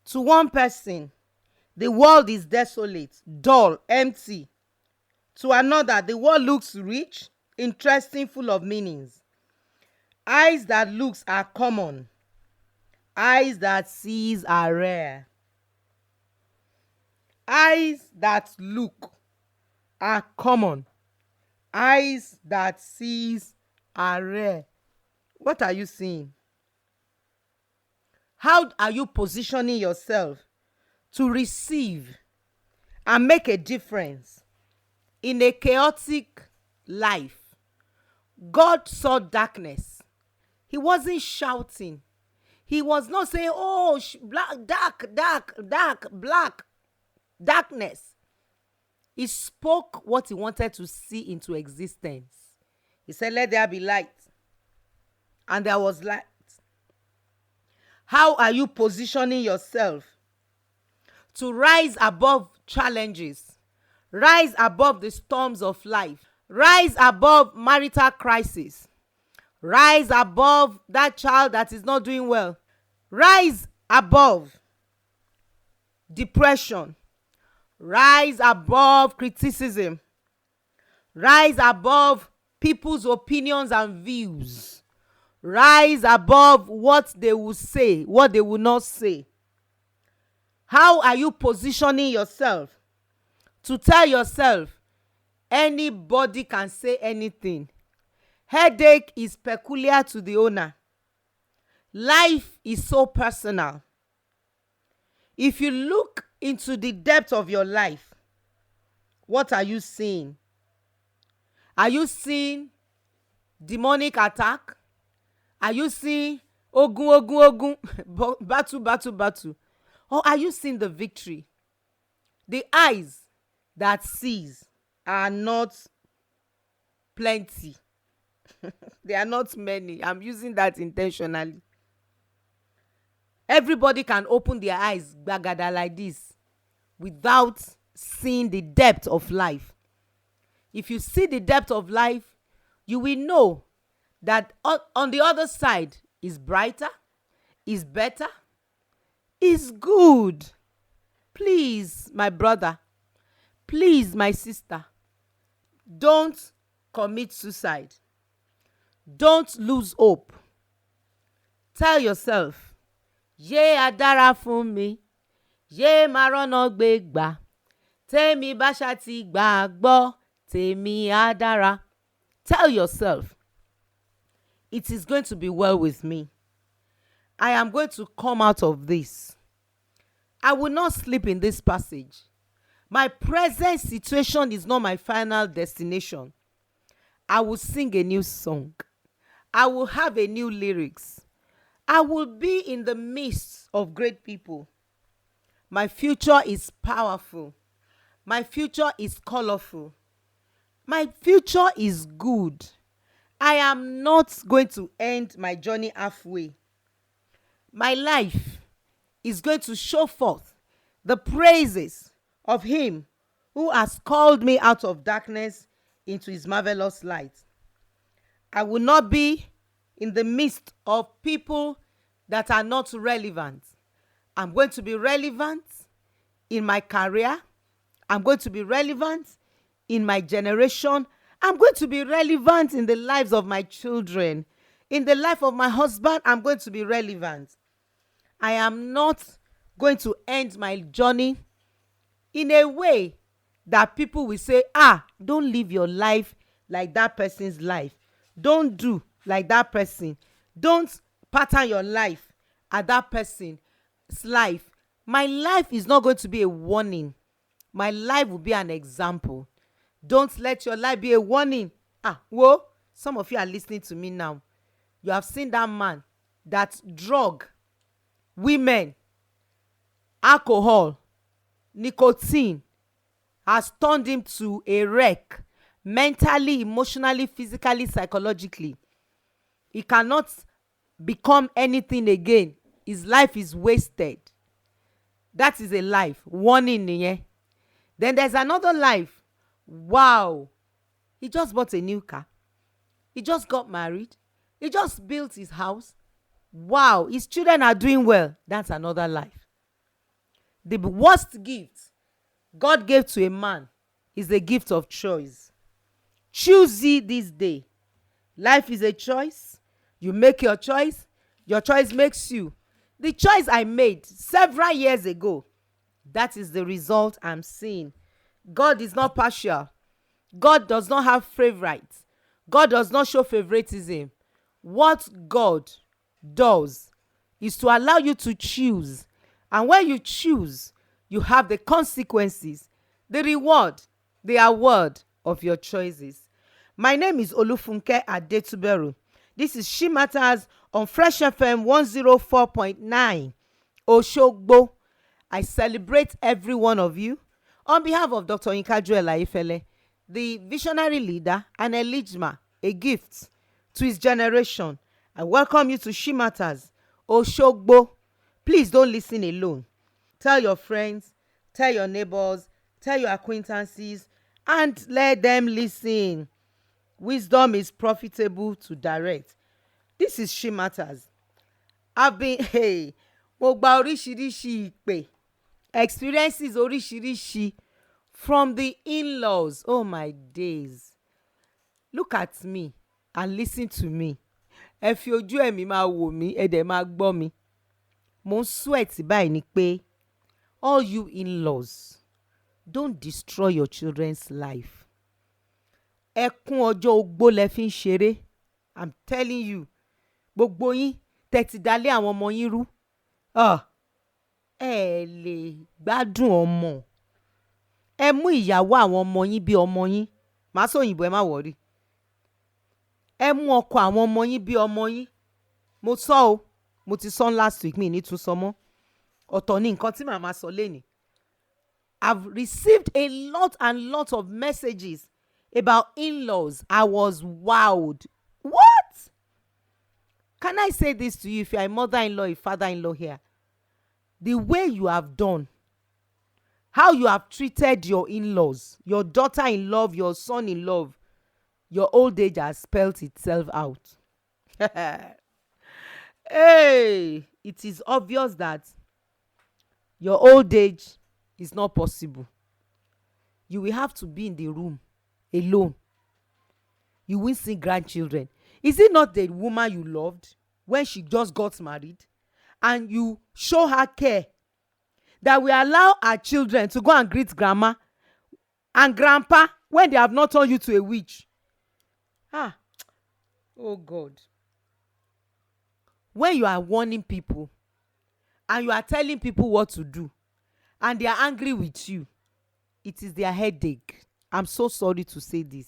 To one person, the world is desolate, dull, empty. To another, the world looks rich, interesting, full of meanings. Eyes that looks are common. Eyes that sees are rare. Eyes that look are common. Eyes that sees are rare. What are you seeing? How are you positioning yourself to receive and make a difference in a chaotic life? God saw darkness. He wasn't shouting. He was not saying, oh, black, black, darkness. He spoke what he wanted to see into existence. He said, let there be light. And there was light. How are you positioning yourself to rise above challenges, rise above the storms of life, rise above marital crisis, rise above that child that is not doing well, rise above depression, rise above criticism, rise above people's opinions and views, rise above what they will say, what they will not say? How are you positioning yourself to tell yourself anybody can say anything? Headache is peculiar to the owner. Life is so personal. If you look into the depth of your life, what are you seeing? Are you seeing demonic attack? Are you seeing ogun, battle? Or are you seeing the victory? The eyes that sees are not plenty. They are not many. I'm using that intentionally. Everybody can open their eyes gbagada like this without seeing the depth of life. If you see the depth of life, you will know that on the other side is brighter, is better, is good. Please, my brother, please, my sister, don't commit suicide. Don't lose hope. Tell yourself, yé á dára fún mi, yé má rọ́nà gbégbà, tèmi bá ṣá ti gbàgbọ́, tèmi á dára. Tell yourself, it is going to be well with me. I am going to come out of this. I will not sleep in this passage. My present situation is not my final destination. I will sing a new song. I will have a new lyrics. I will be in the midst of great people. My future is powerful. My future is colorful. My future is good. I am not going to end my journey halfway. My life is going to show forth the praises of him who has called me out of darkness into his marvelous light. I will not be in the midst of people that are not relevant. I'm going to be relevant in my career. I'm going to be relevant in my generation. I'm going to be relevant in the lives of my children. In the life of my husband, I'm going to be relevant. I am not going to end my journey in a way that people will say, don't live your life like that person's life. Don't do like that person. Don't pattern your life at that person's life. My life is not going to be a warning. My life will be an example. Don't let your life be a warning. Whoa, some of you are listening to me now. You have seen that man that drug, women, alcohol, nicotine has turned him to a wreck, mentally, emotionally, physically, psychologically. He cannot become anything again. His life is wasted. That is a life. Warning. Then there's another life. Wow. He just bought a new car. He just got married. He just built his house. Wow. His children are doing well. That's another life. The worst gift God gave to a man is the gift of choice. Choose ye this day. Life is a choice. You make your choice. Your choice makes you. The choice I made several years ago, that is the result I'm seeing. God is not partial. God does not have favorites. God does not show favoritism. What God does is to allow you to choose. And when you choose, you have the consequences, the reward, the award of your choices. My name is Olufunke Adetuberu. This is Shematters on Fresh FM 104.9 Oshogbo. I celebrate every one of you. On behalf of Dr. Ifele, the visionary leader and Elijma, a gift to his generation, I welcome you to Shematters Oshogbo. Please don't listen alone. Tell your friends, tell your neighbors, tell your acquaintances, and let them listen. Wisdom is profitable to direct. This is Shematters. I've been, mo gba oríṣiríṣi ìpè, experiences oríṣiríṣi from the in-laws. Oh my days. Look at me and listen to me. Ẹ fi ojú ẹ̀mí máa wò mí, ẹ dẹ̀ máa gbọ́ mi. Mo ń sweat báyìí ni pé all you in-laws, don't destroy your children's life. Ẹkún ọjọ́ ogbó lẹ fi ń ṣeré. I'm telling you, gbogbo yín tẹ́tí dalé àwọn ọmọ yín rú. Ẹ lè gbádùn ọmọ. Ẹ mú ìyàwó àwọn ọmọ yín bí ọmọ yín. Màá sọ òyìnbó, ẹ má wọrí. Ẹ mú ọkọ àwọn ọmọ yín bí ọmọ yín. Mo sọ o, mo ti sọ last week, mi ní tún sọ mọ́. Ọ̀tọ̀ ni nǹkan tí màmá sọ lénìí. I've received a lot and lot of messages about in-laws. I was wowed. What? Can I say this to you if you're a mother-in-law, a father-in-law here? The way you have done, how you have treated your in-laws, your daughter-in-law, your son-in-law, your old age has spelled itself out. Hey, it is obvious that your old age is not possible. You will have to be in the room alone. You will see grandchildren. Is it not the woman you loved when she just got married and you show her care that we allow our children to go and greet grandma and grandpa when they have not turned you to a witch? Oh God. When you are warning people and you are telling people what to do and they are angry with you, it is their headache. I'm so sorry to say this.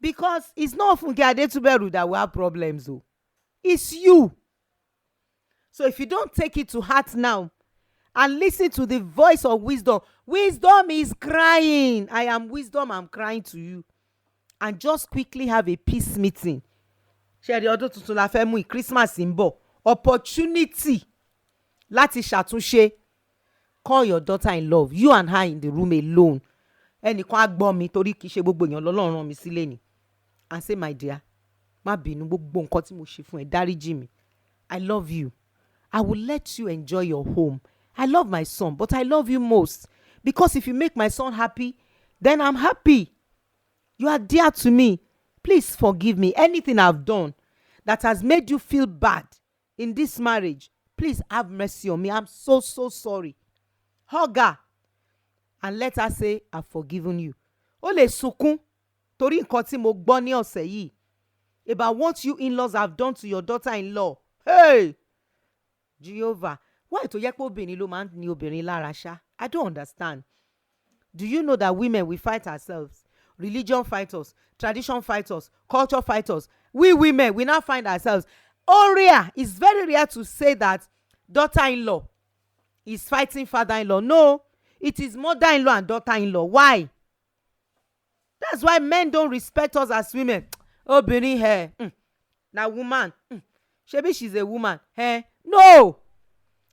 Because it's not funkeadetuberu that will have problems. It's you. So if you don't take it to heart now and listen to the voice of wisdom, wisdom is crying. I am wisdom, I'm crying to you. And just quickly have a peace meeting. Ṣé ọdún tuntun la fẹ́ mú Christmas ń bọ̀. Opportunity láti ṣàtúnṣe. Call your daughter-in-law, you and her in the room alone. Ẹnìkan á gbọ́ mi torí kìí ṣe gbogbo èèyàn lọ́lọ́run rán mi sílé ni. And say, my dear, má bínú gbogbo nǹkan tí mo ṣe fún ẹ, dáríjì mi. I love you. I will let you enjoy your home. I love my son, but I love you most. Because if you make my son happy, then I'm happy. You are dear to me. Please forgive me. Anything I've done that has made you feel bad in this marriage, please have mercy on me. I'm so sorry. Hug her and let her say, I've forgiven you. Ó lè sunkún torí nǹkan tí mo gbọ́ ní ọ̀sẹ̀ yìí about what you in-laws have done to your daughter-in-law. Hey! Jehovah, why tó yẹ pé obìnrin ló máa ń ní obìnrin lára ṣá? I don't understand. Do you know that women, we fight ourselves? Religion fight us, tradition fight us, culture fight us. We women, we now find ourselves. Oh, rare. It's very rare to say that daughter-in-law is fighting father-in-law. No, it is mother-in-law and daughter-in-law. Why? That's why men don't respect us as women. Oh, Benny hair. Now woman. Maybe she's a woman. Hey, no.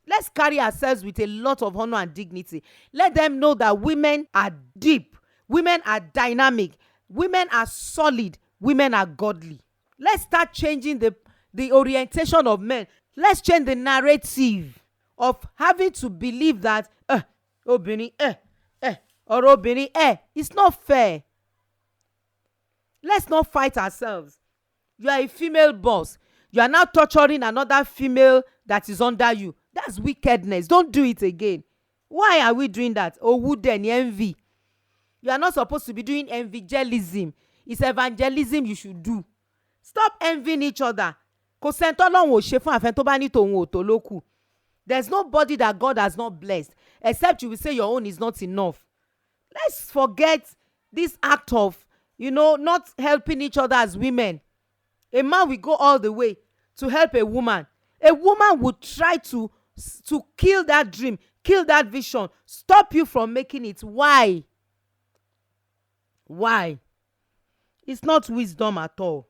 Let's carry ourselves with a lot of honor and dignity. Let them know that women are deep. Women are dynamic. Women are solid. Women are godly. Let's start changing the orientation of men. Let's change the narrative of having to believe that obìnrin ọ̀rọ̀ obìnrin it's not fair. Let's not fight ourselves. You are a female boss. You are now torturing another female that is under you. That's wickedness. Don't do it again. Why are we doing that? Then envy. You are not supposed to be doing evangelism. It's evangelism you should do. Stop envying each other. There's nobody that God has not blessed, except you will say your own is not enough. Let's forget this act of, not helping each other as women. A man will go all the way to help a woman. A woman would try to kill that dream, kill that vision, stop you from making it. Why? Why? It's not wisdom at all.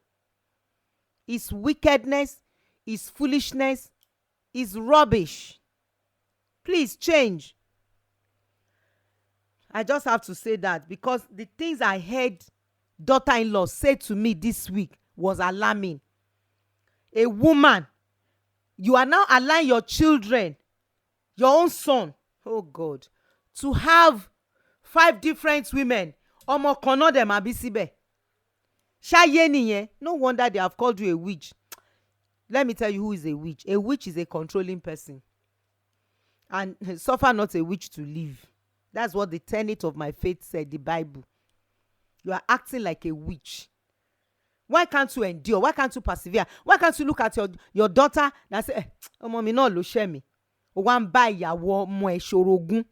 It's wickedness, it's foolishness, it's rubbish. Please change. I just have to say that because the things I heard daughter-in-law say to me this week was alarming. A woman, you are now allowing your children, your own son, oh God, to have 5 different women. Ọmọ kan náà dẹ̀ máa bí síbẹ̀. Ṣáyé nìyẹn. No wonder they have called you a witch. Let me tell you who is a witch. A witch is a controlling person. And suffer not a witch to live. That's what the tenet of my faith said, the Bible. You are acting like a witch. Why can't you endure? Why can't you persevere? Why can't you look at your daughter and say, ọmọ mi náà ló ṣẹ́ mi. O wá ń bá ìyàwó ọmọ ẹ̀ ṣorogún.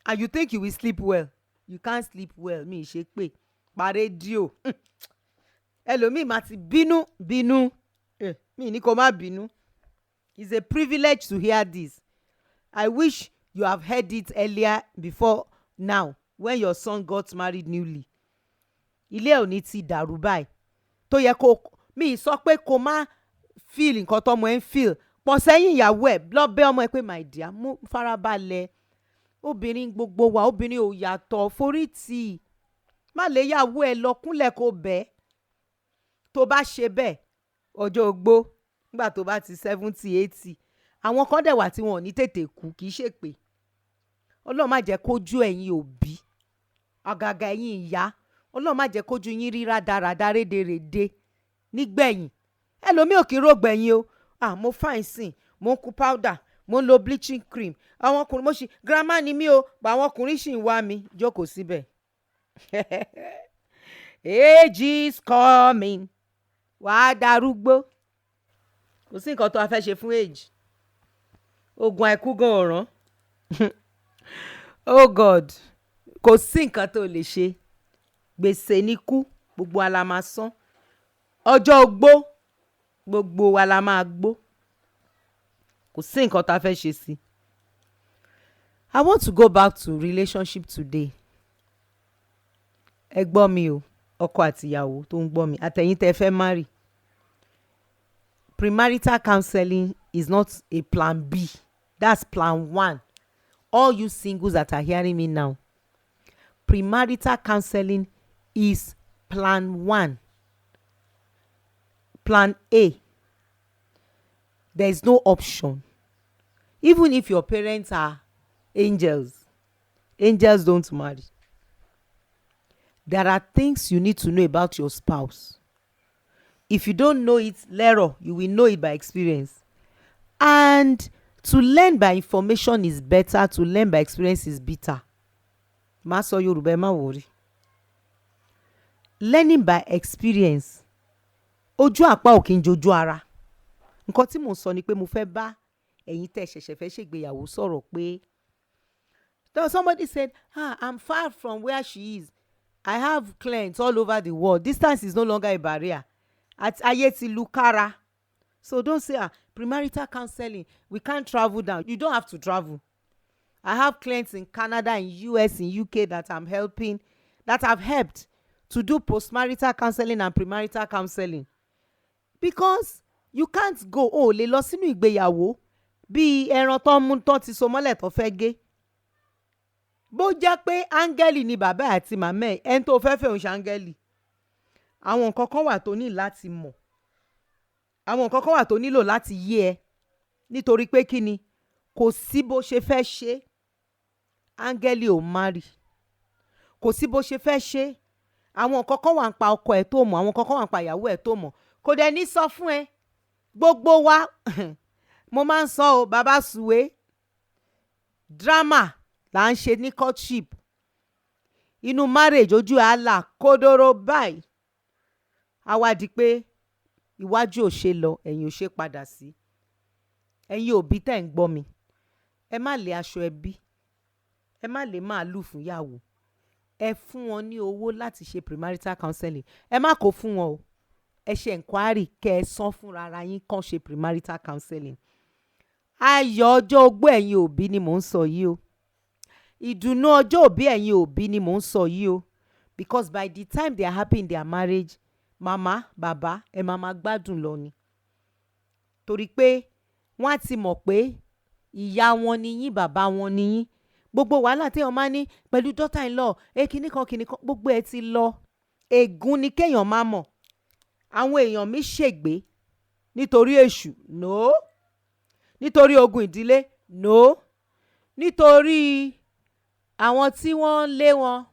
And you think you will sleep well? You can't sleep well. Mi ṣe pé pa rédíò. Ẹlòmíì máa ti bínú. Mi ní kó má bínú. It's a privilege to hear this. I wish you have heard it earlier before now when your son got married newly. Ilé ò ní ti dàrú báyìí. Tó yẹ kó mi sọ pé kó má feel nǹkan tó ọmọ ẹ̀ ń feel. Pọ̀ sẹ́yìn ìyàwó ẹ̀ lọ bẹ̀ ọmọ ẹ̀ pé my dear mo farabalẹ̀. Obìnrin gbogbo wa obìnrin ò yàtọ̀ forí tì. Má lè yàwó ẹ̀ lọ kúnlẹ̀ kó bẹ̀. Tó bá ṣe bẹ́ẹ̀ ọjọ́ ogbó nígbà tó bá ti 70, 80 àwọn kan dẹ̀ wà tí wọn ò ní tètè kú kì í ṣe pé Ọlọ́run má jẹ́ kójú ẹ̀yin òbí àgàgà ẹ̀yin ìyá Ọlọ́run má jẹ́ kójú yín rí rádaràdá rédèrèdè nígbẹ̀yìn. Ẹlòmíì ò kì í rògbẹ̀yìn o. Mo fine sìn mo ń ku powder mo ń lo bleaching cream àwọn ọkùnrin mo ṣì grandma ni mí o but àwọn ọkùnrin ṣì ń wá mi jókòó síbẹ̀. Age is coming. Wàá darúgbó. Kò sí nǹkan tó a fẹ́ ṣe fún age. Ogun àìkú gan ọ̀ràn. Oh God. Kò sí nǹkan tó lè ṣe. Gbèsè ní kú gbogbo wa la máa san. Ọjọ́ ogbó gbogbo wa la máa gbó. Kò sí nǹkan tó a fẹ́ ṣe sí. I want to go back to relationship today. Ẹ gbọ́ mi o. Ọkọ àti ìyàwó tó ń gbọ́ mi àtẹ̀yin tẹ́ fẹ́ marry. Premarital counseling is not a plan B. That's plan 1. All you singles that are hearing me now. Premarital counseling is plan 1. Plan A. There is no option. Even if your parents are angels don't marry. There are things you need to know about your spouse. If you don't know it, later you will know it by experience. And to learn by information is better. To learn by experience is bitter. Má sọ Yorùbá ẹ má worry. Learning by experience. Ojú àpá ò kí ń jojú ara. Nǹkan tí mo sọ ni pé mo fẹ́ bá ẹ̀yin tẹ́ ṣẹ̀ṣẹ̀ fẹ́ ṣègbéyàwó sọ̀rọ̀ pé somebody said, I'm far from where she is. I have clients all over the world. Distance is no longer a barrier. Ayé ti lu kára. So don't say, premarital counseling, we can't travel down. You don't have to travel. I have clients in Canada, in US, in UK that I'm helping, that I've helped to do postmarital counseling and premarital counseling. Because you can't go, lè lọ sínú ìgbéyàwó bí ẹran tó ń mú tó ti so mọ́lẹ̀ tó fẹ́ gé. Bó jẹ́ pé áńgẹ́lì ni bàbá àti màmá ẹ̀ ẹni tó fẹ́ fẹ́ òun ṣe áńgẹ́lì. Àwọn nǹkan kan wà tó ní láti mọ̀. Àwọn nǹkan kan wà tó nílò láti yé ẹ. Nítorí pé kí ni? kò sí bó ṣe fẹ́ ṣe áńgẹ́lì ò marry, kò sí bó ṣe fẹ́ ṣe àwọn nǹkan kan wà ń pa ọkọ ẹ̀ tó mọ̀, àwọn nǹkan kan wà ń pa ìyàwó ẹ̀ tó mọ̀, kò dẹ̀ ní sọ fún ẹ. Gbogbo wa mo máa ń sọ o, bàbá Sùwé, drama là ń ṣe ní courtship, inú marriage ojú àlà kódóró báyìí, àwa di pé iwájú ò ṣe lọ ẹ̀yìn ò ṣe padà sí. Ẹ̀yin òbí tẹ́ ń gbọ́ mi, ẹ má lé aṣọ ẹbí, ẹ má lé màálù fún ìyàwó, ẹ fún wọn ní owó láti ṣe premarital counselling. Ẹ má kó fún wọn o, ẹ ṣe inquiry kẹ́ ẹ san fúnra ara yín kàn ṣe premarital counselling. Ayọ̀ ọjọ́ ogbó ẹ̀yin òbí ni mò ń sọ yìí o, ìdùnnú ọjọ́ òbí ẹ̀yin òbí ni mò ń sọ yìí o, because by the time they are happy in their marriage, màmá bàbá ẹ máa gbádùn lọ ni, torí pé wọ́n á ti mọ̀ pé ìyá wọn ni yín, bàbá wọn ni yín. Gbogbo wàhálà téèyàn máa ní pẹ̀lú daughter in law kíní kan gbogbo ẹ ti lọ. Ègún ni kéèyàn má mọ̀. Àwọn èèyàn mi ṣègbé nítorí èṣù, no, nítorí ogun ìdílé, no, nítorí àwọn tí wọ́n lé wọn,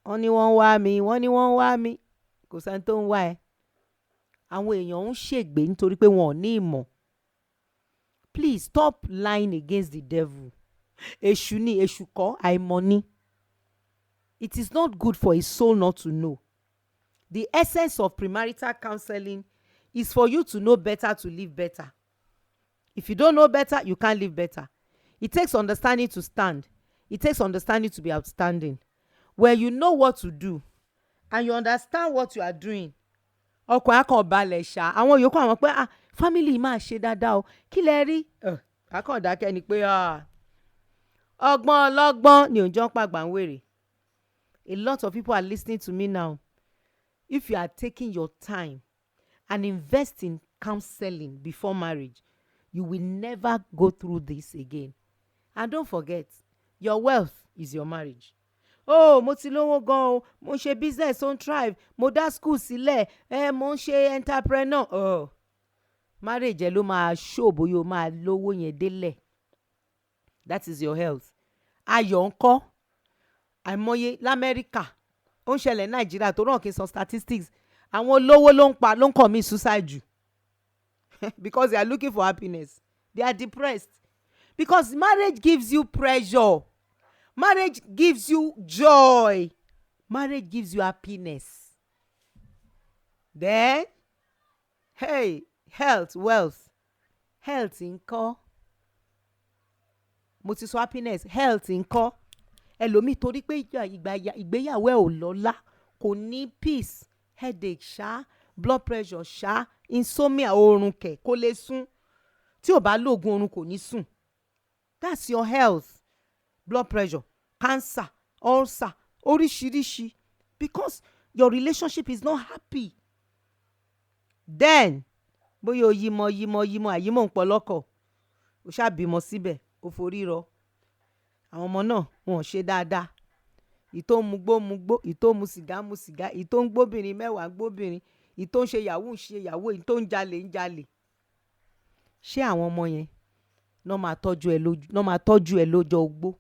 wọ́n ní wọ́n wá mi, wọ́n ní wọ́n wá mi, kò sẹ́ni tó ń wá ẹ. Àwọn èèyàn ń ṣègbé nítorí pé wọn ò ní ìmọ̀. Please stop lying against the devil. Èṣù ni, èṣù kọ́, àìmọ̀ ni. It is not good for a soul not to know. The essence of premarital counseling is for you to know better to live better. If you don't know better, you can't live better. It takes understanding to stand. It takes understanding to be outstanding. When you know what to do and you understand what you are doing, ọkàn á kàn balẹ̀ ṣá. Àwọn yòókù àwọn pé family máa ṣe dáadáa o, kí lẹ rí? Á kàn dákẹ́ ni pé ọgbọ́n ọlọ́gbọ́n ni òjò ń pàgbà ń wèrè. A lot of people are listening to me now. If you are taking your time and invest in counseling before marriage, you will never go through this again. And don't forget, your wealth is your marriage. Oh, mo ti lówó gan o, mo ṣe business on thrive, mo dá school sílẹ̀, mo ṣe entrepreneur. Marriage ẹ ló máa show bóyá o máa lówó yẹn délẹ̀. That is your health. Ayọ̀ ńkọ́? Àìmọye l'Amẹ́ríkà, ó ń ṣẹlẹ̀ Nàìjíríà tó ràn kí n sọ statistics. Àwọn olówó ló ń commit suicide jù because they are looking for happiness. They are depressed because marriage gives you pressure. Marriage gives you joy. Marriage gives you happiness. Then, hey, health, wealth. Health ńkọ́? Mo ti sọ happiness, health ńkọ́? Ẹlòmíì torí pé ìgbéyàwó ẹ̀ ò lọ́lá, kò ní peace, headache ṣá, blood pressure ṣá, insomnia, oorun kẹ̀ kó lè sùn. Tí ò bá lóògùn oorun kò ní sùn. That's your health. Blood pressure, cancer, ulcer, oríṣiríṣi, because your relationship is not happy. Then bóyá o yímọ àyímọ̀ ń pọlọ́kọ̀, o ṣáà bímọ síbẹ̀, o forí rọ. Àwọn ọmọ náà wọn ò ṣe dáadáa. Ìtò ń mugbó, ìtò ń mu sìgá, ìtò ń gbóbìnrin mẹ́wàá gbóbìnrin, ìtò ń ṣe yahoo ìtò ń jalè. Ṣé àwọn ọmọ yẹn náà máa tọ́jú ẹ lọ́jọ́ ogbó?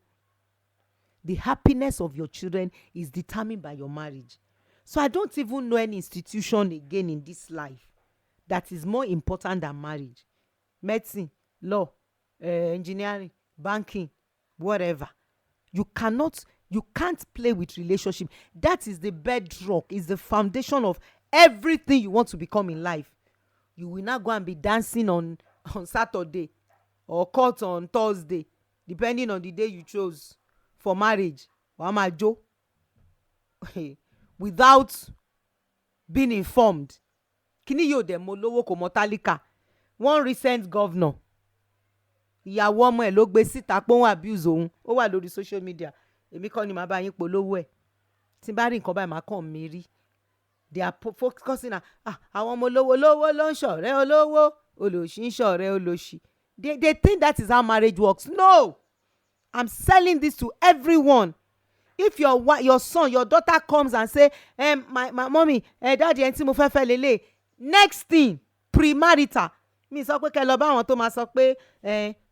The happiness of your children is determined by your marriage. So I don't even know any institution again in this life that is more important than marriage. Medicine, law, engineering, banking, whatever. You can't play with relationship. That is the bedrock, is the foundation of everything you want to become in life. You will not go and be dancing on Saturday or court on Thursday, depending on the day you chose for marriage. Wàá máa jó without being informed. Kíní yóò dẹ̀ mọ lówó kò mọ tálíkà. One recent governor, ìyàwó ọmọ ẹ̀ ló gbé síta pé òun abuse òun, ó wà lórí social media. Èmi kọ́ ni màá bá yín polówó ẹ̀. Tí n bá rí nǹkan báyìí màá kàn mí rí. They are focusing on àwọn ọmọ olówó ló ń ṣọ̀rẹ́ olówó, olòṣì ń ṣọ̀rẹ́ olòṣì. They think that is how marriage works. No! I'm selling this to everyone. If your son, your daughter comes and say, my mommy, daddy, ẹni tí mo fẹ́ lélẹ̀. Next thing, premarital. Mi sọ pé kẹ́ lọ bá àwọn tó máa sọ pé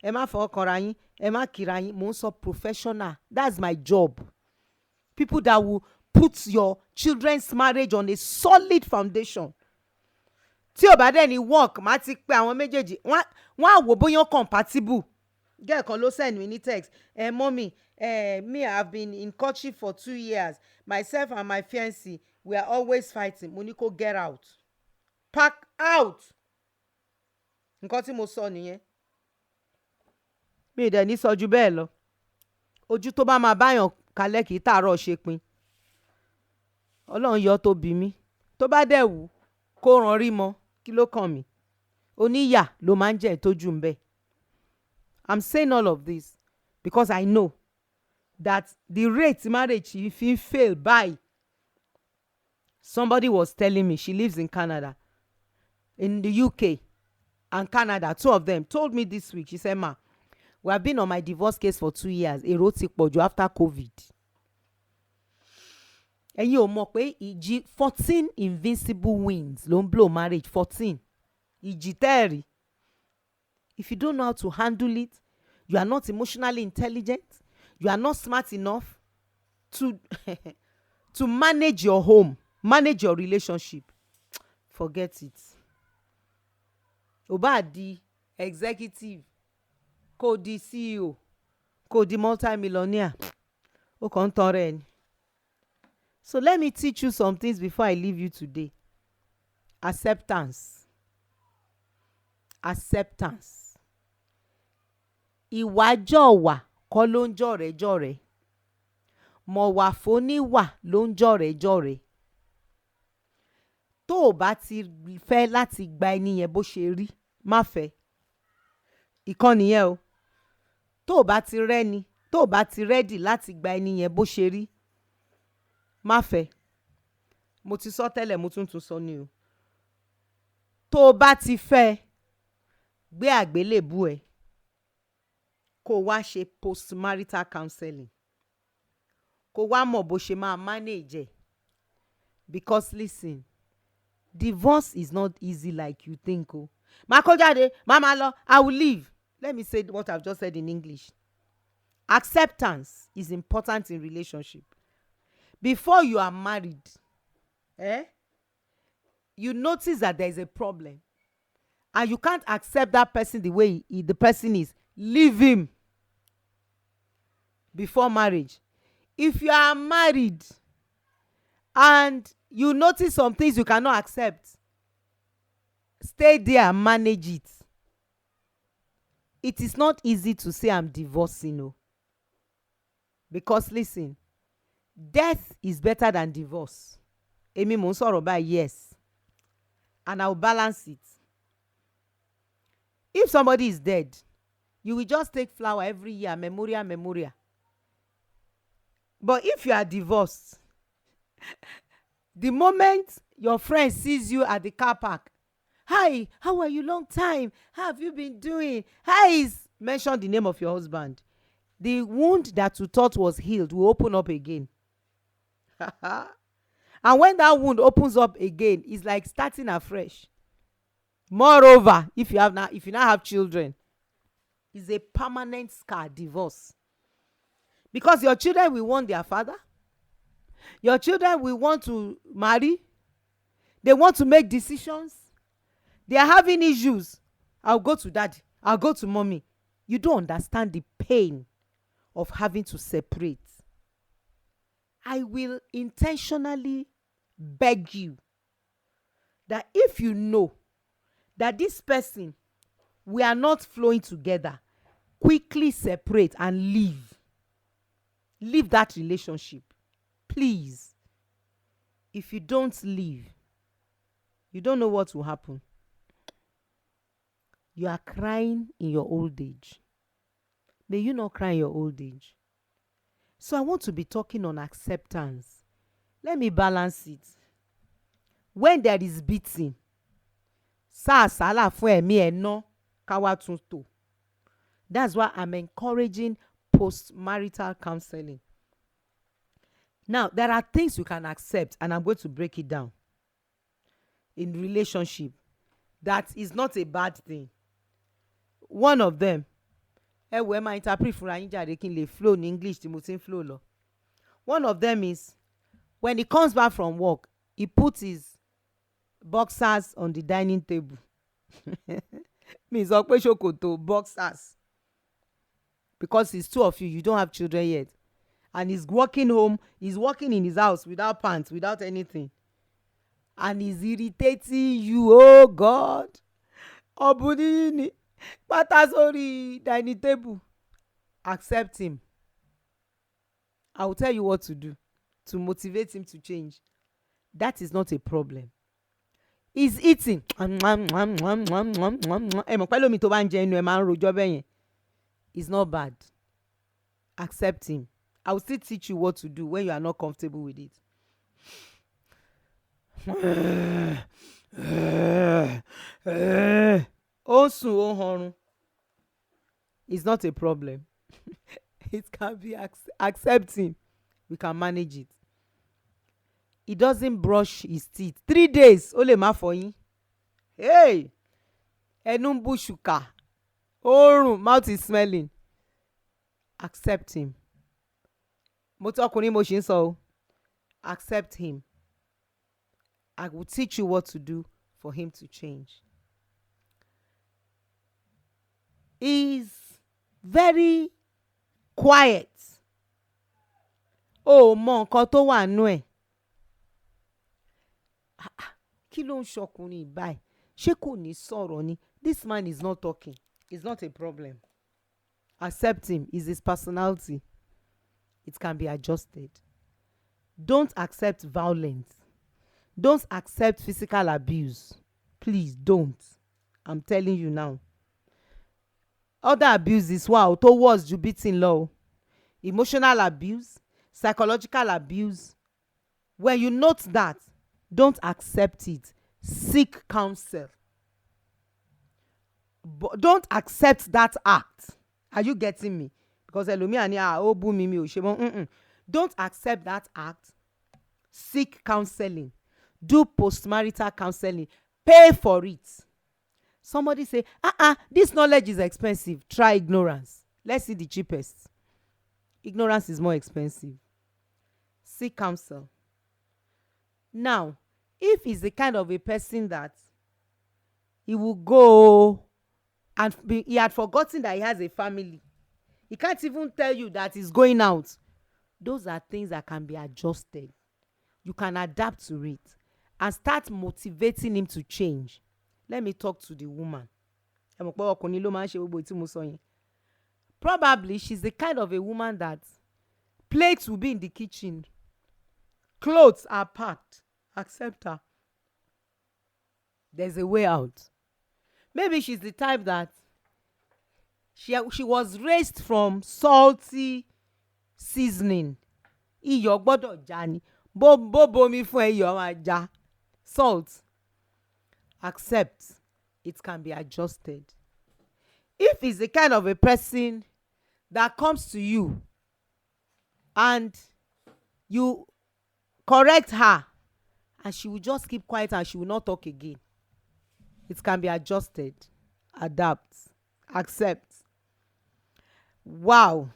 ẹ má fọwọ́ kanra yín, ẹ má kíra yín. Mo ń sọ professional. That's my job. People that will put your children's marriage on a solid foundation. Tí ò bá dẹ̀ ní work, má ti pé àwọn méjèèjì. Wọ́n á wò bóyá compatible. Girl kan ló send me ní text. Mommy, me, I've been in courtship for 2 years. Myself and my fiancé, we are always fighting. Mo ní kó get out. Pack out. Nǹkan tí mo sọ nìyẹn. Mi ì dẹ̀ ní sọ ju bẹ́ẹ̀ lọ. Ojú tó bá máa báyàn kalẹ̀ kì í tààrọ̀ ṣe pin. Ọlọ́run yọ tó bí mi. Tó bá dẹ̀ wù kó ràn rí mọ́, kí ló kàn mí? Oníyà ló máa ń jẹ́ ìtójú ń bẹ. I'm saying all of this because I know that the rate marriage if you fail by. Somebody was telling me, she lives in Canada, in the UK and Canada. 2 of them told me this week. She said, "Ma, we have been on my divorce case for 2 years. Èrò ti pọ̀jù after COVID." Ẹ̀yin ò mọ̀ pé ìjì 14 invincible winds ló ń blow marriage. 14 ìjì tẹ́ẹ̀rì. If you don't know how to handle it, you are not emotionally intelligent, you are not smart enough to to manage your home, manage your relationship, forget it. Ó bá di executive, kó di CEO, kó di multi-millionaire, ó kàn ń tọrẹ ni. So let me teach you some things before I leave you today. Acceptance. Ìwàjọ̀wà kọ́ ló ń jọ̀rẹ́jọ̀rẹ́. Mọ̀wà fóníwà ló ń jọ̀rẹ́jọ̀rẹ́. Tó o bá ti fẹ́ láti gba ẹni yẹn bó ṣe rí, má fẹ́. Ìkan nìyẹn o. Tó o bá ti rẹ́ni, tó o bá ti rẹ́dì láti gba ẹni yẹn bó ṣe rí, má fẹ́. Mo ti sọ tẹ́lẹ̀, mo tún sọ ni o. Tó o bá ti fẹ́, gbé àgbélébù ẹ kó wá ṣe post-marital counselling. Kó wá mọ̀ bó ṣe máa manage ẹ̀. Because listen, divorce is not easy like you think o. Má kó jáde, má lọ, I will leave. Let me say what I've just said in English. Acceptance is important in relationship. Before you are married, you notice that there is a problem and you can't accept that person the way the person is. Leave him before marriage. If you are married and you notice some things you cannot accept, stay there and manage it. It is not easy to say I'm divorcing, no. Because listen, death is better than divorce. Èmi mò ń sọ̀rọ̀ báyìí, yes. And I will balance it. If somebody is dead, you will just take flower every year, memorial. But if you are divorced, the moment your friend sees you at the car park, "Hi, how are you? Long time. How have you been doing?" Hi, mention the name of your husband. The wound that you thought was healed will open up again. And when that wound opens up again, it's like starting afresh. Moreover, if you now have children, it's a permanent scar, divorce. Because your children will want their father. Your children will want to marry. They want to make decisions. They are having issues. I'll go to daddy. I'll go to mommy. You don't understand the pain of having to separate. I will intentionally beg you that if you know that this person, we are not flowing together, quickly separate and leave. Leave that relationship. Please. If you don't leave, you don't know what will happen. You are crying in your old age. May you not cry in your old age. So I want to be talking on acceptance. Let me balance it. When there is beating, sàlà fún ẹ̀mí ẹ̀ ná káwá tún tò. That's why I'm encouraging post-marital counseling. Now, there are things you can accept, and I'm going to break it down in relationship. That is not a bad thing. One of them, ẹ wo ẹ máa interpret fúnra yín jáde kí n lè flow ní English tí mo ti ń flow lọ. One of them is when he comes back from work, he puts his boxers on the dining table. Mi sọ pé ṣòkòtò boxers, because it's two of you, you don't have children yet, and he's walking home, he's walking in his house without pants, without anything, and he's irritating you. Oh God, obunini pátá sórí dining table. Accept him. I will tell you what to do to motivate him to change. That is not a problem. He's eating. Ẹ mọ̀ pẹ́ lómi tó bá ń jẹ inú ẹ máa ń rojọ́ bẹ́yẹn. It's not bad. Accept him. I will still teach you what to do when you are not comfortable with it. Ó ń sùn, ó ń họrun. It's not a problem. It can be accepting. We can manage it. He doesn't brush his teeth 3 days. Ó lè má fọyín. Hey, ẹnu ń bú ṣùkà, oorun, mouth is smelling. Accept him. Mo tí ọkùnrin mo ṣì ń sọ o. Accept him. I will teach you what to do for him to change. He's very quiet. Ó mọ nǹkan tó wà nú ẹ̀. Kí ló ń ṣọkùnrin báyìí? Ṣé kò ní sọ̀rọ̀ ni? This man is not talking. It's not a problem. Accept him. It's his personality. It can be adjusted. Don't accept violence. Don't accept physical abuse. Please don't. I'm telling you now. Other abuses, wow, tó worse ju beating law. Emotional abuse, psychological abuse. When you note that, don't accept it. Seek counsel. But don't accept that act. Are you getting me? Because ẹlòmíà ni ó bú mi ò ṣe mọ́. Don't accept that act. Seek counseling. Do postmarital counseling. Pay for it. Somebody say, this knowledge is expensive. Try ignorance. Let's see the cheapest. Ignorance is more expensive. Seek counsel. Now, if he's the kind of a person that he will go and he had forgotten that he has a family, he can't even tell you that he's going out. Those are things that can be adjusted. You can adapt to it and start motivating him to change. Let me talk to the woman. Probably she's the kind of a woman that plates will be in the kitchen, clothes are packed. Accept her. There's a way out. Maybe she's the type that she was raised from salty seasoning. Iyọ̀ gbọ́dọ̀ já ni. Bó bomi fún ẹ iyọ̀ máa já. Salt. Accept. It can be adjusted. If it's the kind of a person that comes to you and you correct her and she will just keep quiet and she will not talk again, it can be adjusted. Adapt. Accept. Wow.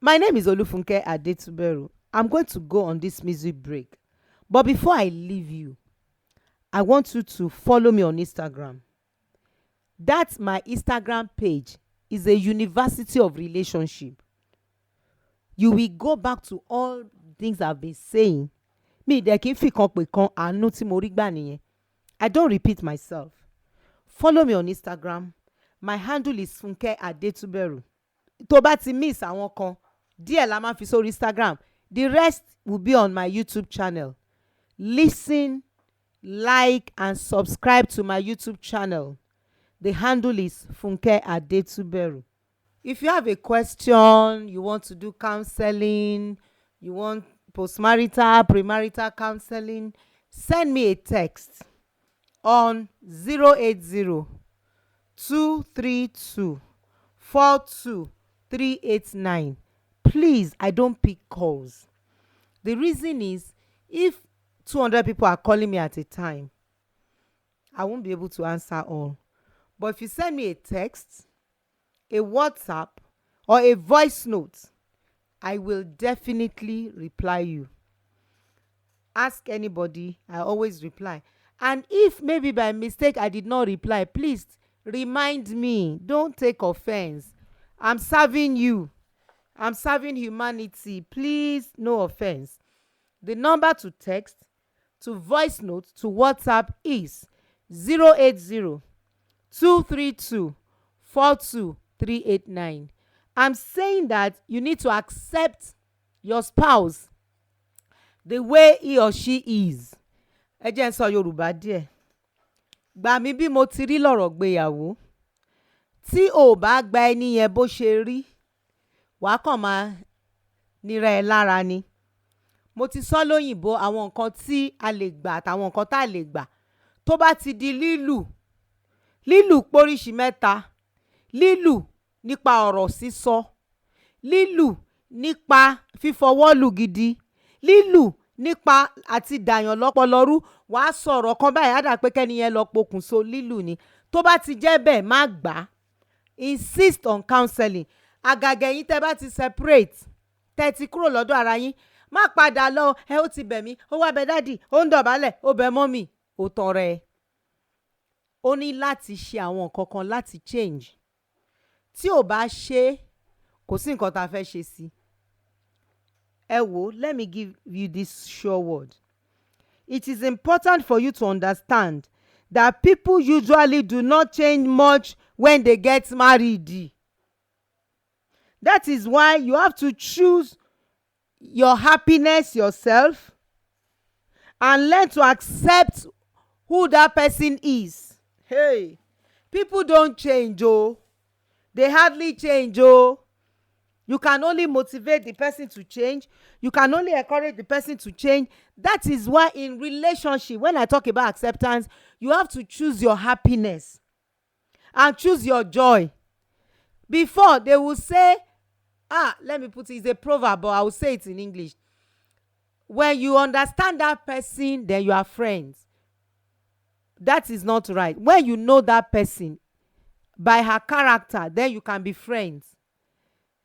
My name is Olufunke Adetuberu. I'm going to go on this music break. But before I leave you, I want you to follow me on Instagram. That's my Instagram page. Is a university of relationship. You will go back to all things I've been saying. Me dẹ̀ kí n fi kan pè kan àánú tí mo rí gbà nìyẹn. I don't repeat myself. Follow me on Instagram. My handle is Funke Adetuberu. Tó bá ti miss àwọn kan, díẹ̀ la máa fi sórí Instagram. The rest will be on my YouTube channel. Listen, like, and subscribe to my YouTube channel. The handle is Funke Adetuberu. If you have a question, you want to do counseling, you want postmarital, premarital counseling, send me a text on 080-232-42389. Please, I don't pick calls. The reason is, if 200 people are calling me at a time, I won't be able to answer all. But if you send me a text a WhatsApp or a voice note, I will definitely reply you. Ask anybody, I always reply. And if maybe by mistake I did not reply, please remind me. Don't take offense. I'm serving you. I'm serving humanity. Please, no offense. The number to text, to voice note, to WhatsApp is 080 232 42389. I'm saying that you need to accept your spouse the way he or she is. Ẹ jẹ́ n sọ Yorùbá díẹ̀. Gbà mí bí mo ti rí lọ́rọ̀ gbéyàwó. Tí o bá gba ẹni yẹn bó ṣe rí, wàá kàn máa nira ẹ lára ni. Mo ti sọ lóyìnbó àwọn nǹkan tí a lè gbà àtàwọn nǹkan tá a lè gbà. Tó bá ti di lílù póríṣi mẹ́ta. Lílù nípa ọ̀rọ̀ sísọ, lílù nípa fífọwọ́ lù gidi, lílù nípa àti dàyàn lọ́pọlọrú. Wàá sọ̀rọ̀ kan báyìí á dà pé kẹ́ni yẹn lọ pokùnso, lílù ni. Tó bá ti jẹ́ bẹ́ẹ̀ má gbà á. Insist on counselling. Àgàgà yín tẹ́ bá ti separate, tẹ́ ti kúrò lọ́dọ̀ ara yín, má padà lọ ó ti bẹ̀ mí, ó wá bẹ̀ dádì, ó ń dọ̀bálẹ̀, ó bẹ̀ mọ́mì, ó tàn rẹ̀. Ó ní láti ṣe àwọn nǹkan kan láti change. Tí ò bá ṣe, kò sí nǹkan tá a fẹ́ ṣe sí. Ẹ wò, let me give you this sure word. It is important for you to understand that people usually do not change much when they get married. That is why you have to choose your happiness yourself and learn to accept who that person is. Hey, people don't change, oh. They hardly change, oh. You can only motivate the person to change. You can only encourage the person to change. That is why in relationship, when I talk about acceptance, you have to choose your happiness and choose your joy. Before, they will say, let me put it, it's a proverb, but I will say it in English. When you understand that person, then you are friends. That is not right. When you know that person by her character, then you can be friends.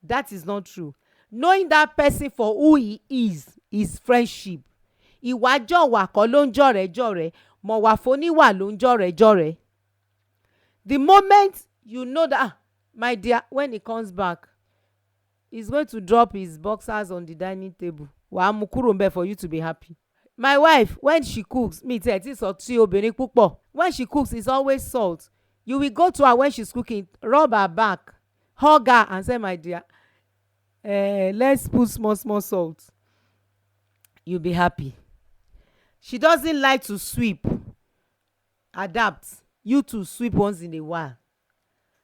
That is not true. Knowing that person for who he is friendship. Ìwà jọ̀wà kọ́ ló ń jọ̀rẹ́, mọ̀wà fóníwà ló ń jọ̀rẹ́. The moment you know that, my dear, when he comes back, he's going to drop his boxers on the dining table. Wàá mú kúrò ńbẹ̀ for you to be happy. My wife, when she cooks, me tell you, tí obìnrin púpọ̀. When she cooks, it's always salt. You will go to her when she's cooking, rub her back, hug her and say, my dear, let's put small salt. You'll be happy. She doesn't like to sweep. Adapt. You to sweep once in a while.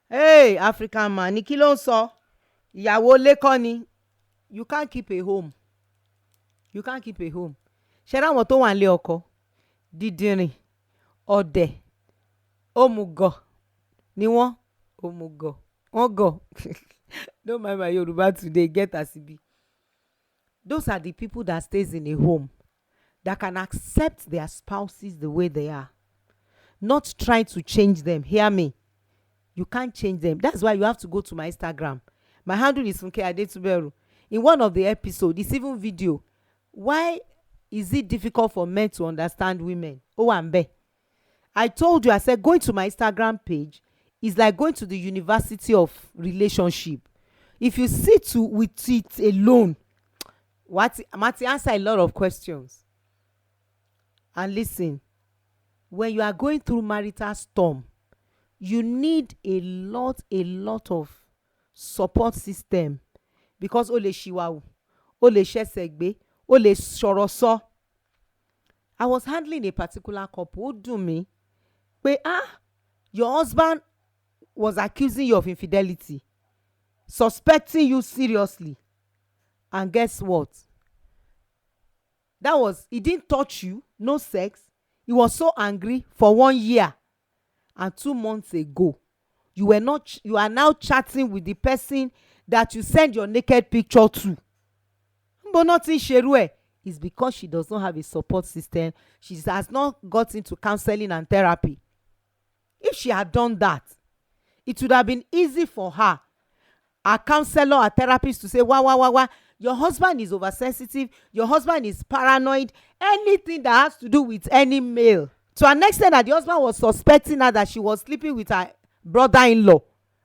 Hey, African man, ní kí ló ń sọ? Ìyàwó ilé kọ́ ni. You can't keep a home. You can't keep a home. Ṣé ráwọn tó wà nílé ọkọ? Dídìrín, ọ̀dẹ̀, òmùgọ̀ ni wọ́n. Òmùgọ̀. Wọ́n gọ̀. Don't mind my Yoruba today, get as it be. Those are the people that stays in a home that can accept their spouses the way they are. Not trying to change them. Hear me. You can't change them. That's why you have to go to my Instagram. My handle is funkeadetuberu. In one of the episodes, it's even video. Why is it difficult for men to understand women? Owambe. I told you, I said, going to my Instagram page is like going to the University of Relationship. If you sit with it alone, I might answer a lot of questions. And listen, when you are going through marital storm, you need a lot of support system, because o lè ṣìwàhù, o lè ṣẹ̀ṣẹ̀ gbé, o lè sọ̀rọ̀ sọ. I was handling a particular couple. Ó dùn mí pé your husband was accusing you of infidelity, suspecting you seriously, and guess what? He didn't touch you, no sex. He was so angry for 1 year, and 2 months ago, you are now chatting with the person that you send your naked picture to. But nothing ṣerú ẹ̀. It's because she does not have a support system. She has not got into counseling and therapy. If she had done that, it would have been easy for her our counselor, our therapist to say, wow, your husband is oversensitive, your husband is paranoid, anything that has to do with any male. To an extent that the husband was suspecting her that she was sleeping with her brother-in-law,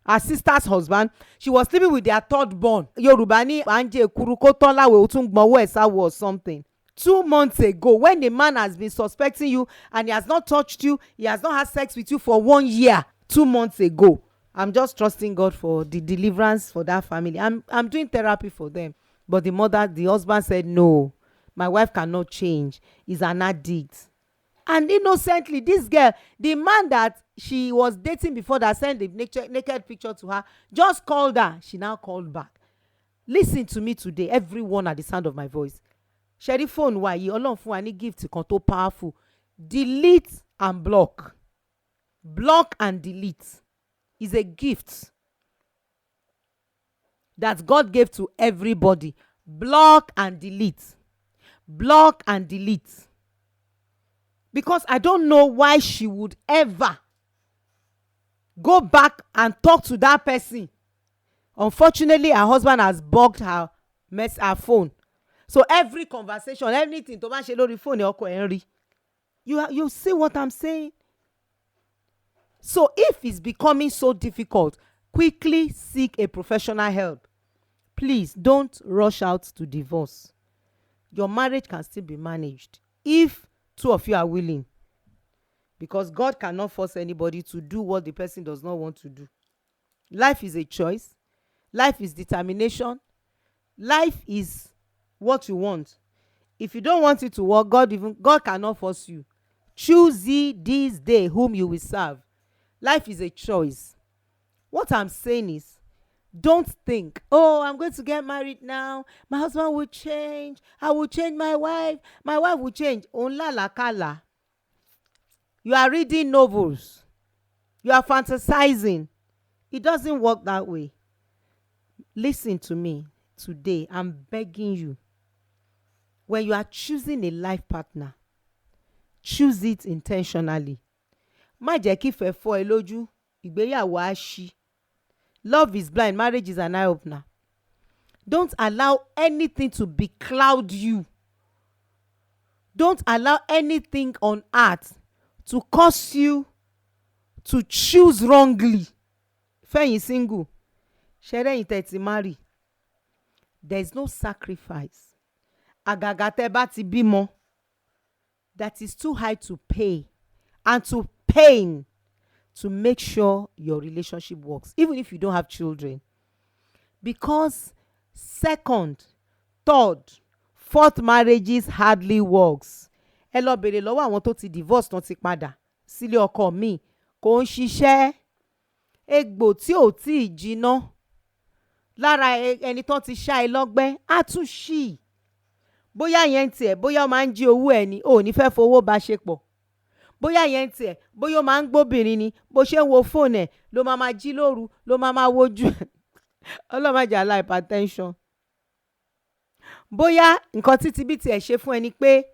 her sister's husband. She was sleeping with their third born. Yorùbá ní anje ekuru kó tán láwẹ̀ ó tún gbọ́nwọ́ ẹ̀ sáwọ̀ or something. 2 months ago, when the man has been suspecting you and he has not touched you, he has not had sex with you for 1 year, 2 months ago, I'm just trusting God for the deliverance for that family. I'm doing therapy for them. But the husband said, no, my wife cannot change. He's an addict. And innocently, this girl, the man that she was dating before that sent the naked picture to her, just called her. She now called back. Listen to me today, everyone at the sound of my voice. Ṣẹ́rí phone wa yìí, Ọlọ́run fún wa ní gift kan tó powerful. Delete and block. Block and delete is a gift that God gave to everybody. Block and delete. Block and delete. Because I don't know why she would ever go back and talk to that person. Unfortunately, her husband has bugged her phone. So every conversation, anything tó bá ṣe lórí phone ọkọ ẹ̀ ń rí. You see what I'm saying? So if it's becoming so difficult, quickly seek a professional help. Please don't rush out to divorce. Your marriage can still be managed if 2 of you are willing. Because God cannot force anybody to do what the person does not want to do. Life is a choice. Life is determination. Life is what you want. If you don't want it to work, God cannot force you. Choose ye this day whom you will serve. Life is a choice. What I'm saying is, don't think, oh, I'm going to get married now. My husband will change. I will change my wife. My wife will change. Onlalakala. You are reading novels. You are fantasizing. It doesn't work that way. Listen to me today. I'm begging you. When you are choosing a life partner, choose it intentionally. Má jẹ́ kí ìfẹ́ fọ́ ẹ lójú, ìgbéyàwó á ṣí. Love is blind, marriage is an eye opener. Don't allow anything to becloud you. Don't allow anything on earth to cause you to choose wrongly. Fẹ́yìn single, ṣẹ́rẹ́yìn tẹ́ ti marry. There is no sacrifice. Àgàgà tẹ́ bá ti bímọ, that is too high to pay and to pain to make sure your relationship works, even if you don't have children. Because 2nd, 3rd, 4th marriages hardly works. Ẹ lọ bèrè lọ́wọ́ àwọn tó ti divorce tán ti padà sílé ọkọ mi, kò ń ṣiṣẹ́. Egbò tí ò tí ì jiná lára ẹni tán ti ṣá ẹ lọ́gbẹ́ á tún ṣì. Bóyá yẹn tiẹ̀, bóyá ó máa ń jí owó ẹ̀ ni, ò ní fẹ́ fowó bá ṣe pọ̀. Bóyá yẹn tiẹ̀, bóyá ó máa ń gbóbìnrin ni, bó ṣe ń wo fóònù ẹ̀ ló máa jí lóru, ló máa wojú ẹ̀. Ọlọ́run má jẹ́ á lá hypertension. Bóyá nǹkan títí bí tiẹ̀ ṣe fún ẹni pé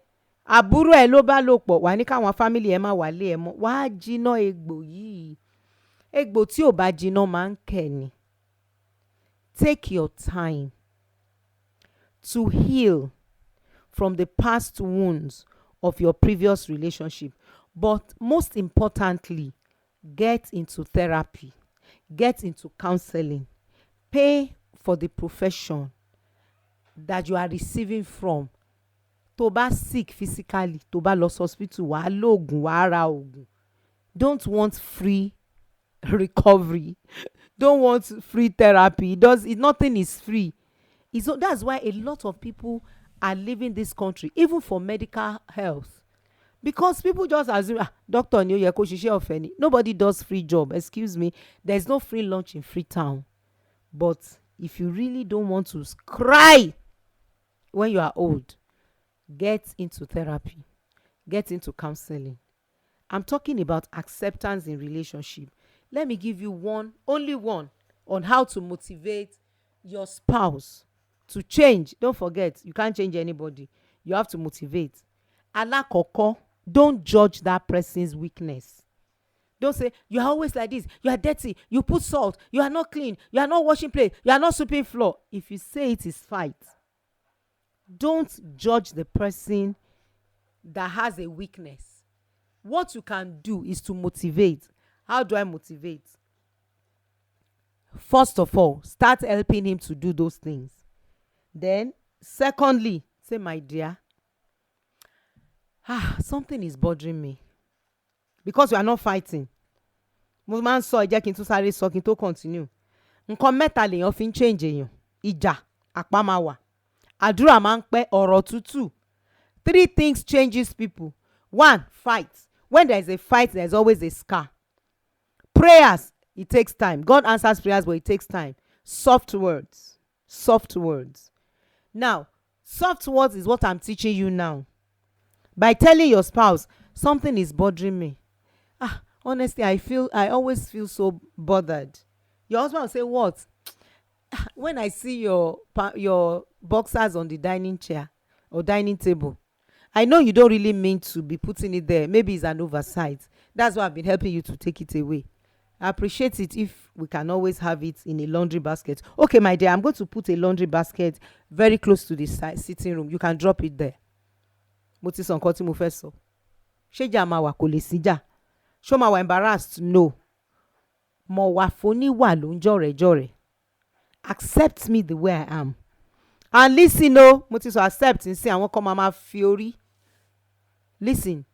àbúrò ẹ̀ ló bá lò pọ̀, wà ní káwọn family ẹ̀ má wà lé ẹ̀ mọ́. Wàá jiná egbò yìí. Egbò tí ò bá jiná máa ń kẹ̀ ni. Take your time to heal from the past wounds of your previous relationship. But most importantly, get into therapy. Get into counseling. Pay for the profession that you are receiving from. Tó bá sick physically, tó bá lọ hospital, wàá lóògùn, wàá ra òògùn. Don't want free recovery. Don't want free therapy. Nothing is free. That's why a lot of people are leaving this country, even for medical health. Because people just assume, doctor ni ó yẹ kó ṣiṣẹ́ ọ̀fẹ́ ni. Nobody does free job. Excuse me. There's no free lunch in Freetown. But if you really don't want to cry when you are old, get into therapy. Get into counseling. I'm talking about acceptance in relationship. Let me give you only one, on how to motivate your spouse to change. Don't forget, you can't change anybody. You have to motivate. Alákọ̀ọ́kọ́, don't judge that person's weakness. Don't say, you are always like this, you are dirty, you put salt, you are not clean, you are not washing plate, you are not sweeping floor. If you say it is fight. Don't judge the person that has a weakness. What you can do is to motivate. How do I motivate? First of all, start helping him to do those things. Then, secondly, say, my dear, something is bothering me. Because we are not fighting. Mo máa ń sọ, ẹ jẹ́ kí n tún sáré sọ kí n tó continue. Nǹkan mẹ́ta lèèyàn fi ń change èèyàn. Ìjà, àpá máa wà. Àdúrà máa ń pẹ́, ọ̀rọ̀ tútù. 3 things changes people. 1, fight. When there is a fight, there is always a scar. Prayers, it takes time. God answers prayers, but it takes time. Soft words. Soft words. Now, soft words is what I'm teaching you now. By telling your spouse, something is bothering me. Honestly, I always feel so bothered. Your husband will say, what? When I see your boxers on the dining chair or dining table, I know you don't really mean to be putting it there. Maybe it's an oversight. That's why I've been helping you to take it away. I appreciate it if we can always have it in a laundry basket. Okay, my dear, I'm going to put a laundry basket very close to the sitting room. You can drop it there. Mo ti sọ nǹkan tí mo fẹ́ sọ. Ṣé ìjà máa wà kò lè síjà? Ṣó máa wà embarrassed? No. Mo wà fóníwà ló ń jọ̀rẹ̀jọ̀rẹ̀. Accept me the way I am. And listen, no, mo ti sọ accept nsìn àwọn kan máa fi orí. Listen,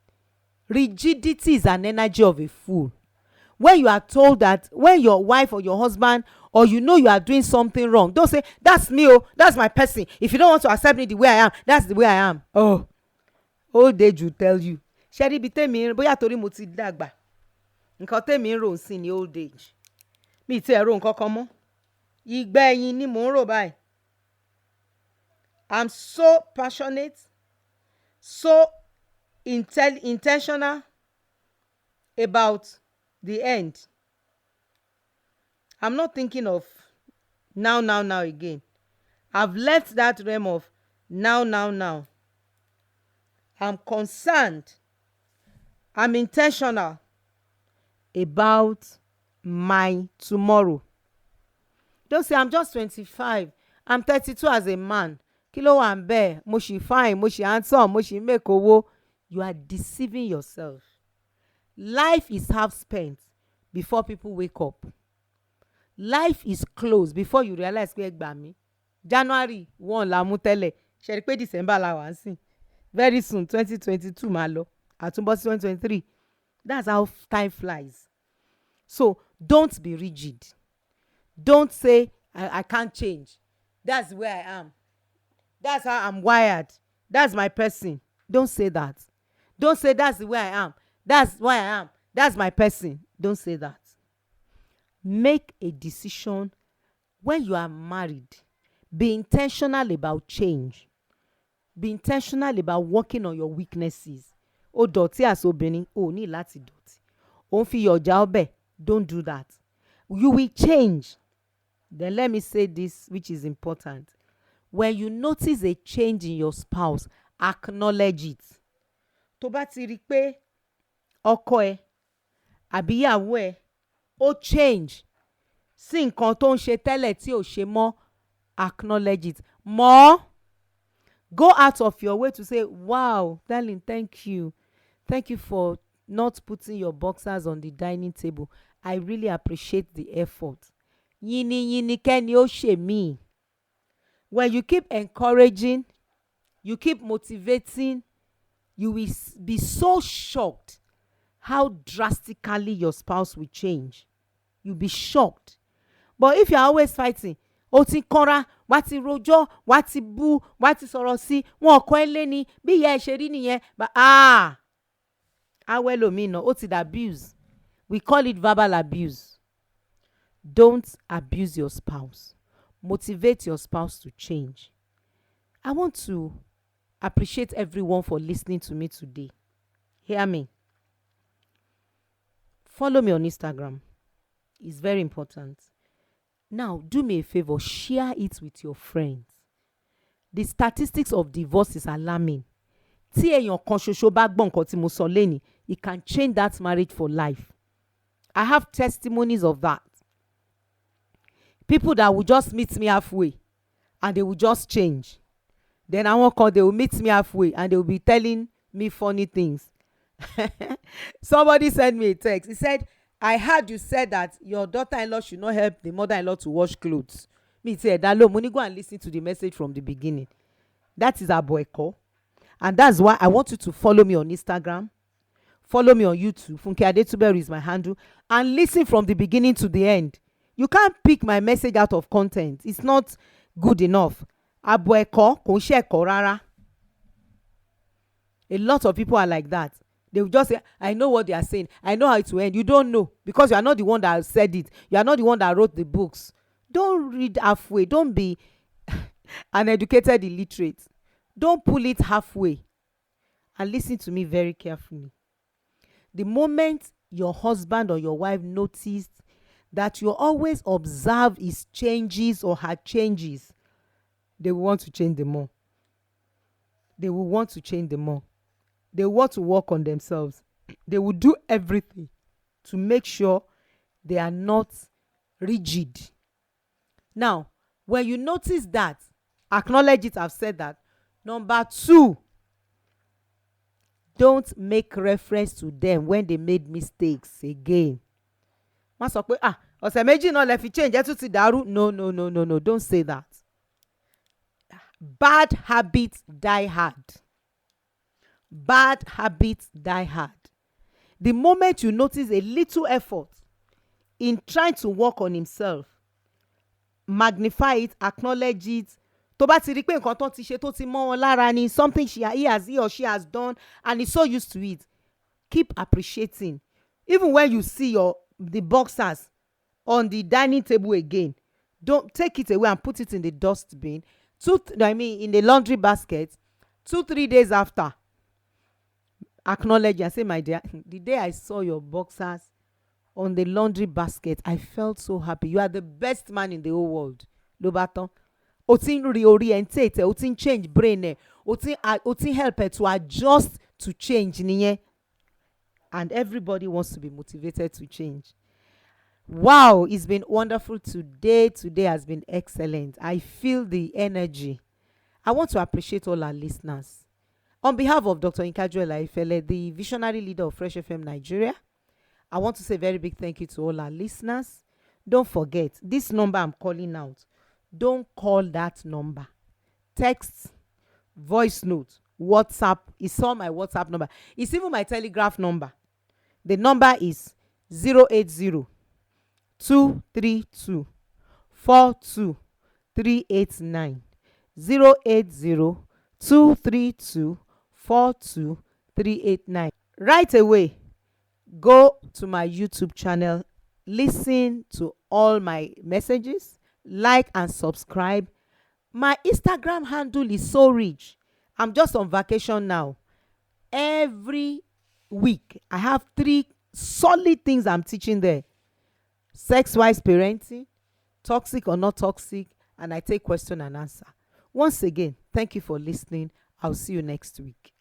rigidity is an energy of a fool. When you are told that, when your wife or your husband, or you know you are doing something wrong, don't say, that's me, oh, that's my person. If you don't want to accept me the way I am, that's the way I am. Oh, old age will tell you. Ṣẹ́rí ibi tèmi bóyá torí mo ti dàgbà. Nǹkan tèmi ń rò sí ní old age. Mi ti ẹ̀rọ nǹkan kan mọ́. Ìgbẹ́ ẹyin ni mò ń rò báyìí. I'm so passionate, so intentional about the end. I'm not thinking of now again. I've left that realm of now. I'm concerned. I'm intentional about my tomorrow. Don't say, I'm just 25. I'm 32 as a man. Kí ló wà ńbẹ̀? Mo ṣì fine, mo ṣì handsome, mo ṣì make owó. You are deceiving yourself. Life is half spent before people wake up. Life is closed before you realize pé ẹ gbà mí. January 1 la mú tẹ́lẹ̀. Ṣé rí pé December la wà ń sìn. Very soon 2022 máa lọ. Àtúnbọ̀ sí 2023. That's how time flies. So don't be rigid. Don't say, I can't change. That's where I am. That's how I'm wired. That's my person. Don't say that. Don't say that's the way I am. That's why I am. That's my person. Don't say that. Make a decision when you are married. Be intentional about change. Be intentional about working on your weaknesses. Ó dọ̀tí as obìnrin, ó ní láti dọ̀tí. Ó ń fi ọjà ọbẹ̀. Don't do that. You will change. Then let me say this, which is important. When you notice a change in your spouse, acknowledge it. Tó bá ti rí pé ọkọ ẹ àbí ìyàwó ẹ ó change sí nǹkan tó ń ṣe tẹ́lẹ̀ tí ò ṣe mọ́, acknowledge it. More, go out of your way to say, wow, darling, thank you. Thank you for not putting your boxers on the dining table. I really appreciate the effort. Yini kẹ́ni ó ṣe mí. When you keep encouraging, you keep motivating, you will be so shocked how drastically your spouse will change. You'll be shocked. But if you're always fighting, ó ti kanra, wá ti rojọ́, wá ti bú, wá ti sọ̀rọ̀ sí, wọn kọ́ ẹ lé ní, bí ìyá ẹ ṣe rí nìyẹn. But awẹ́lòmínà, ó ti abuse. We call it verbal abuse. Don't abuse your spouse. Motivate your spouse to change. I want to appreciate everyone for listening to me today. Hear me. Follow me on Instagram. It's very important. Now, do me a favor, share it with your friends. The statistics of divorce is alarming. Tí èèyàn kan ṣoṣo bá gbọ́ nǹkan tí mo sọ lẹ́nìí, it can change that marriage for life. I have testimonies of that. People that will just meet me halfway and they will just change. Then I won't call, they will meet me halfway and they will be telling me funny things. Somebody sent me a text. He said, I heard you said that your daughter-in-law should not help the mother-in-law to wash clothes. Me say, Dalo, money, go and listen to the message from the beginning. That is Aboeko. And that's why I want you to follow me on Instagram. Follow me on YouTube. funkeadetuberu is my handle. And listen from the beginning to the end. You can't pick my message out of content. It's not good enough. Aboeko, kò ṣe ẹ̀kọ́ rárá. A lot of people are like that. They will just say, I know what they are saying. I know how it will end. You don't know because you are not the one that said it. You are not the one that wrote the books. Don't read halfway. Don't be an educated illiterate. Don't pull it halfway. And listen to me very carefully. The moment your husband or your wife noticed that you always observe his changes or her changes, they will want to change them more. They will want to change them more. They want to work on themselves. They will do everything to make sure they are not rigid. Now, when you notice that, acknowledge it. I've said that. Number 2, don't make reference to them when they made mistakes again. Má sọ pé ọ̀sẹ̀ méjì náà lẹ fi change ẹ tún ti dàrú. No. Don't say that. Bad habits die hard. Bad habits die hard. The moment you notice a little effort in trying to work on himself, magnify it, acknowledge it. Tó bá ti rí pé nǹkan tó ti ṣe tó ti mọ́ wọn lára ni, something he or she has done and is so used to it, keep appreciating. Even when you see the boxers on the dining table again, don't take it away and put it in the dustbin. In the laundry basket. 2-3 days after, acknowledge and say, my dear, the day I saw your boxers on the laundry basket, I felt so happy. You are the best man in the whole world. Ló bá tán. O ti ń reorientate, o ti ń change brain, o ti ń help her to adjust to change nìyẹn. And everybody wants to be motivated to change. Wow, it's been wonderful today. Today has been excellent. I feel the energy. I want to appreciate all our listeners. On behalf of Dr. Nkaju Elaifele, the visionary leader of Fresh FM Nigeria, I want to say a very big thank you to all our listeners. Don't forget, this number I'm calling out, don't call that number. Text, voice note, WhatsApp. It's all my WhatsApp number. It's even my Telegraph number. The number is 080 232 42389. 080 232 42389. Right away, go to my YouTube channel, listen to all my messages, like and subscribe. My Instagram handle is so rich. I'm just on vacation now. Every week, I have 3 solid things I'm teaching there. Sex-wise parenting, toxic or not toxic, and I take question and answer. Once again, thank you for listening. I'll see you next week.